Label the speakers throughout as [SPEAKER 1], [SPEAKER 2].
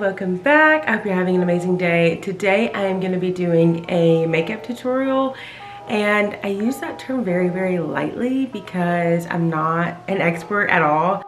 [SPEAKER 1] Welcome back. I hope you're having an amazing day. Today I am going to be doing a makeup tutorial, and I use that term very lightly because I'm not an expert at all.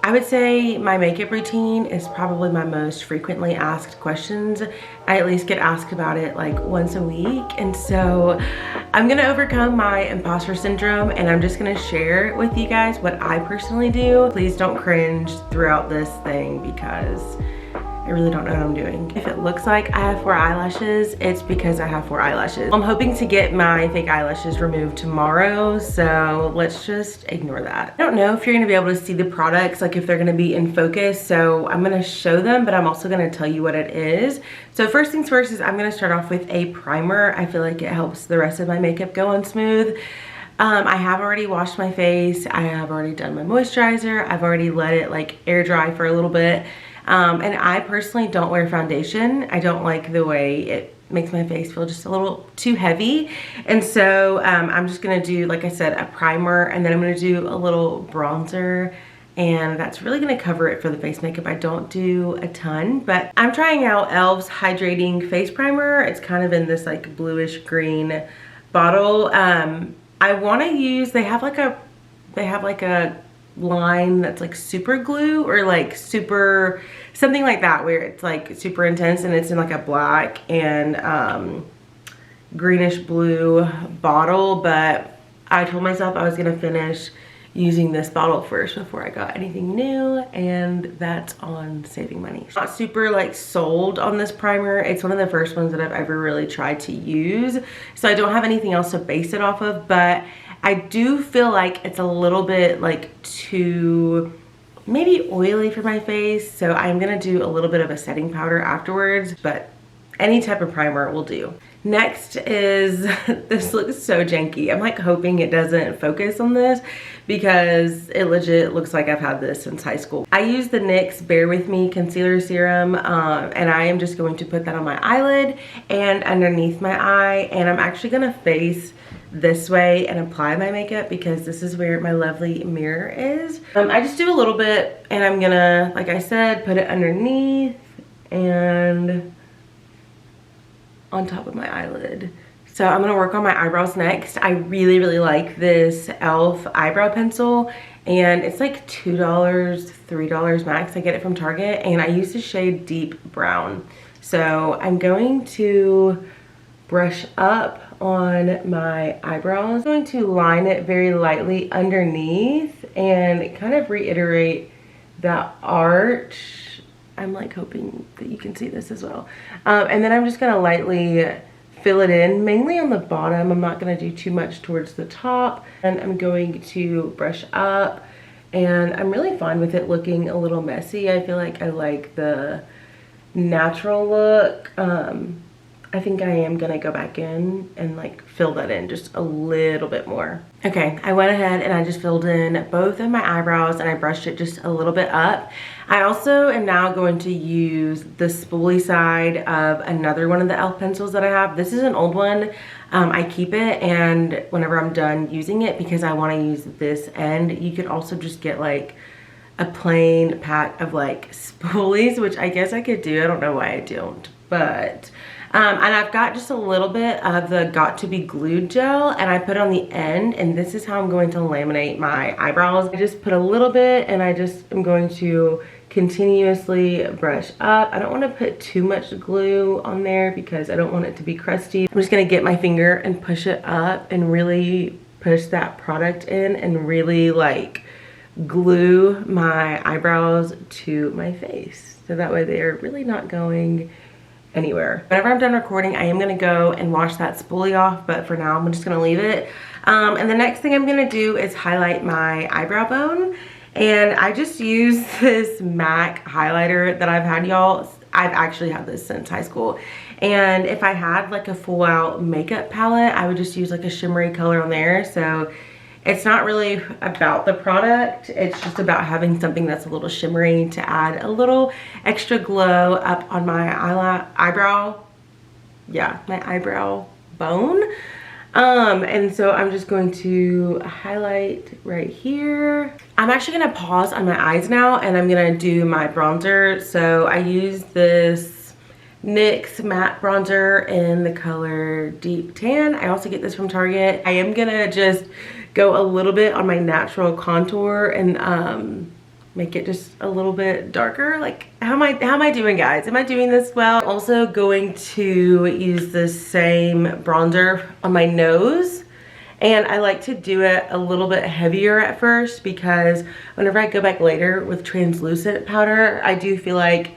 [SPEAKER 1] I would say my makeup routine is probably my most frequently asked questions. I at least get asked about it like once a week. And so I'm gonna overcome my imposter syndrome and I'm just gonna share with you guys what I personally do. Please don't cringe throughout this thing because I really don't know what I'm doing. If it looks like I have 4 eyelashes, it's because I have 4 eyelashes. I'm hoping to get my fake eyelashes removed tomorrow, so let's just ignore that. I don't know if you're gonna be able to see the products, like if they're gonna be in focus, so I'm gonna show them, but I'm also gonna tell you what it is. So first things first is I'm gonna start off with a primer. I feel like it helps the rest of my makeup go on smooth. I have already washed my face. I have already done my moisturizer. I've already let it like air dry for a little bit. And I personally don't wear foundation. I don't like the way it makes my face feel just a little too heavy. And so I'm just gonna do, like I said, a primer, and then I'm gonna do a little bronzer, and that's really gonna cover it for the face makeup. I don't do a ton, but I'm trying out e.l.f.'s Hydrating Face Primer. It's kind of in this like bluish green bottle. I wanna use, they have like a line that's like super glue or like super something like that, where it's like super intense, and it's in like a black and greenish blue bottle. But I told myself I was gonna finish using this bottle first before I got anything new, and that's on saving money. Not super like sold on this primer. It's one of the first ones that I've ever really tried to use, so I don't have anything else to base it off of, but I do feel like it's a little bit like too maybe oily for my face, so I'm gonna do a little bit of a setting powder afterwards, but any type of primer will do. Next is, this looks so janky. I'm like hoping it doesn't focus on this because it legit looks like I've had this since high school. I use the NYX Bare With Me Concealer Serum, and I am just going to put that on my eyelid and underneath my eye, and I'm actually gonna face this way and apply my makeup because this is where my lovely mirror is. I just do a little bit, and I'm gonna, like I said, put it underneath and on top of my eyelid. So I'm gonna work on my eyebrows next. I really like this e.l.f. eyebrow pencil, and it's like $2, $3 max. I get it from Target, and I use the shade Deep Brown. So I'm going to brush up on my eyebrows. I'm going to line it very lightly underneath and kind of reiterate that arch. I'm like hoping that you can see this as well. And then I'm just gonna lightly fill it in, mainly on the bottom. I'm not gonna do too much towards the top. And I'm going to brush up, and I'm really fine with it looking a little messy. I feel like I like the natural look. I think I am gonna go back in and like fill that in just a little bit more. Okay, I went ahead and I just filled in both of my eyebrows, and I brushed it just a little bit up. I also am now going to use the spoolie side of another one of the e.l.f. pencils that I have. This is an old one. I keep it, and whenever I'm done using it, because I wanna use this end, you could also just get like a plain pack of like spoolies, which I guess I could do. I don't know why I don't, but and I've got just a little bit of the Got To Be Glued gel, and I put on the end, and this is how I'm going to laminate my eyebrows. I just put a little bit, and I just am going to continuously brush up. I don't want to put too much glue on there because I don't want it to be crusty. I'm just going to get my finger and push it up and really push that product in and really like glue my eyebrows to my face, so that way they're really not going anywhere. Whenever I'm done recording, I am gonna go and wash that spoolie off, but for now I'm just gonna leave it. And the next thing I'm gonna do is highlight my eyebrow bone, and I just use this MAC highlighter that I've had, y'all. I've actually had this since high school, and if I had like a full out makeup palette, I would just use like a shimmery color on there. So it's not really about the product, it's just about having something that's a little shimmery to add a little extra glow up on my eyebrow, yeah, my eyebrow bone. And so I'm just going to highlight right here. I'm actually gonna pause on my eyes now and I'm gonna do my bronzer. So I use this NYX matte bronzer in the color Deep Tan. I also get this from Target. I am gonna just go a little bit on my natural contour and make it just a little bit darker. Like, how am I doing, guys? Am I doing this well? I'm also going to use the same bronzer on my nose. And I like to do it a little bit heavier at first because whenever I go back later with translucent powder, I do feel like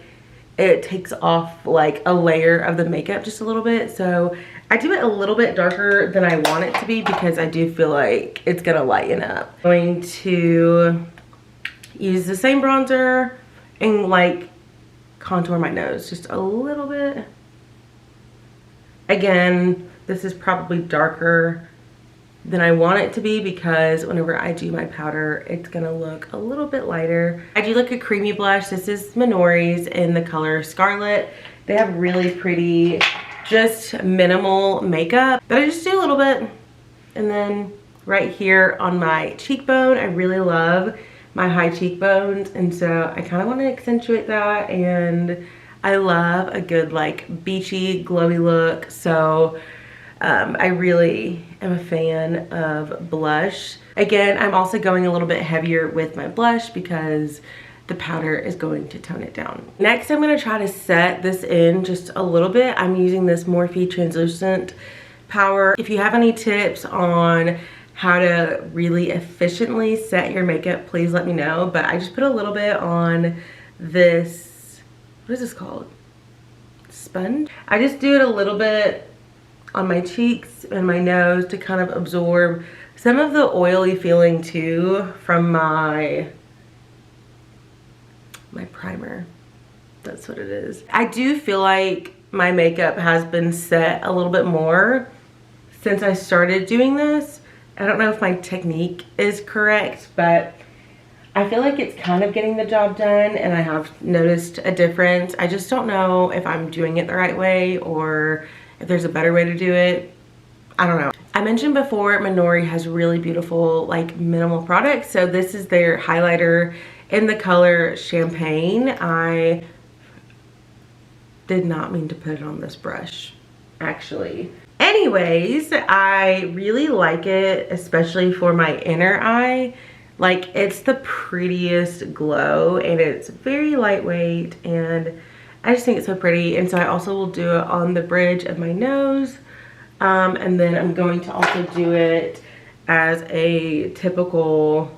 [SPEAKER 1] it takes off like a layer of the makeup just a little bit. So I do it a little bit darker than I want it to be because I do feel like it's gonna lighten up. I'm going to use the same bronzer and like contour my nose just a little bit. Again, this is probably darker than I want it to be because whenever I do my powder, it's gonna look a little bit lighter. I do like a creamy blush. This is Minori's in the color Scarlet. They have really pretty, just minimal makeup, but I just do a little bit. And then right here on my cheekbone, I really love my high cheekbones, and so I kind of want to accentuate that, and I love a good like beachy glowy look. So I really am a fan of blush. Again, I'm also going a little bit heavier with my blush because the powder is going to tone it down. Next, I'm going to try to set this in just a little bit. I'm using this Morphe translucent powder. If you have any tips on how to really efficiently set your makeup, please let me know. But I just put a little bit on this, what is this called? Sponge? I just do it a little bit on my cheeks and my nose to kind of absorb some of the oily feeling too from my primer. That's what it is. I do feel like my makeup has been set a little bit more since I started doing this. I don't know if my technique is correct, but I feel like it's kind of getting the job done and I have noticed a difference. I just don't know if I'm doing it the right way or if there's a better way to do it. I don't know. I mentioned before, Minori has really beautiful like minimal products. So this is their highlighter in the color Champagne. I did not mean to put it on this brush, actually. Anyways, I really like it, especially for my inner eye. Like, it's the prettiest glow and it's very lightweight and I just think it's so pretty. And so I also will do it on the bridge of my nose. And then I'm going to also do it as a typical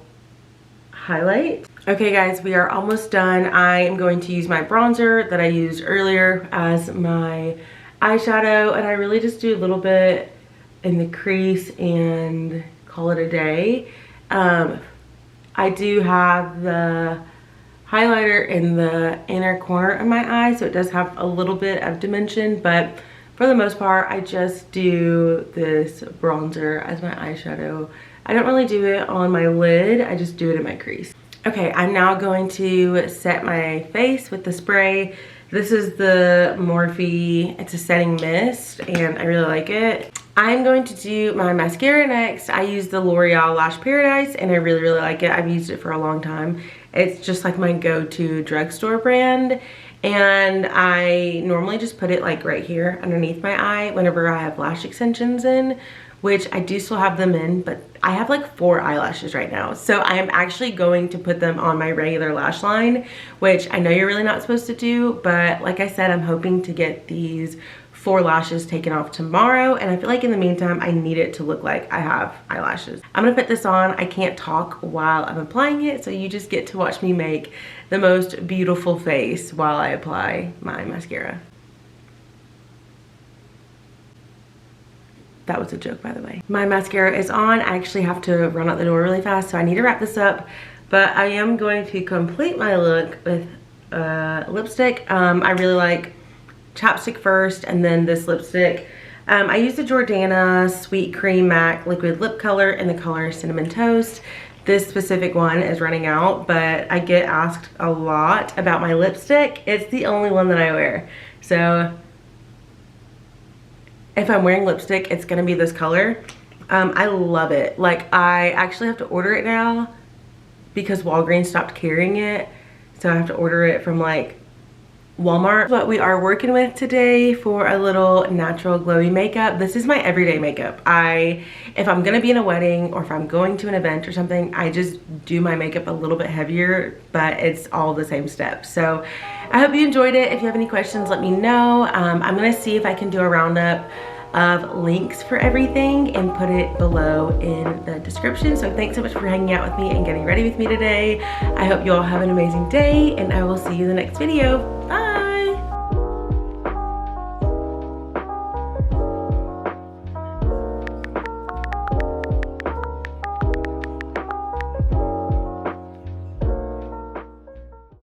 [SPEAKER 1] highlight. Okay guys, we are almost done. I am going to use my bronzer that I used earlier as my eyeshadow, and I really just do a little bit in the crease and call it a day. I do have the highlighter in the inner corner of my eye, so it does have a little bit of dimension, but for the most part I just do this bronzer as my eyeshadow. I don't really do it on my lid, I just do it in my crease. Okay, I'm now going to set my face with the spray. This is the Morphe, it's a setting mist, and I really like it. I'm going to do my mascara next. I use the L'Oreal Lash Paradise, and I really, really like it. I've used it for a long time. It's just like my go-to drugstore brand, and I normally just put it like right here underneath my eye whenever I have lash extensions in, which I do still have them in, but I have like 4 eyelashes right now. So I am actually going to put them on my regular lash line, which I know you're really not supposed to do, but like I said, I'm hoping to get these 4 lashes taken off tomorrow, and I feel like in the meantime, I need it to look like I have eyelashes. I'm gonna put this on. I can't talk while I'm applying it, so you just get to watch me make the most beautiful face while I apply my mascara. That was a joke, by the way. My mascara is on. I actually have to run out the door really fast, so I need to wrap this up. But I am going to complete my look with lipstick. I really like chapstick first, and then this lipstick. I use the Jordana Sweet Cream MAC Liquid Lip Color in the color Cinnamon Toast. This specific one is running out, but I get asked a lot about my lipstick. It's the only one that I wear. So if I'm wearing lipstick, it's gonna be this color. I love it. Like, I actually have to order it now because Walgreens stopped carrying it. So I have to order it from like Walmart. What we are working with today for a little natural glowy makeup. This is my everyday makeup. If I'm gonna be in a wedding or if I'm going to an event or something, I just do my makeup a little bit heavier, but it's all the same steps. So I hope you enjoyed it. If you have any questions, let me know. I'm gonna see if I can do a roundup of links for everything and put it below in the description. So thanks so much for hanging out with me and getting ready with me today. I hope you all have an amazing day, and I will see you in the next video.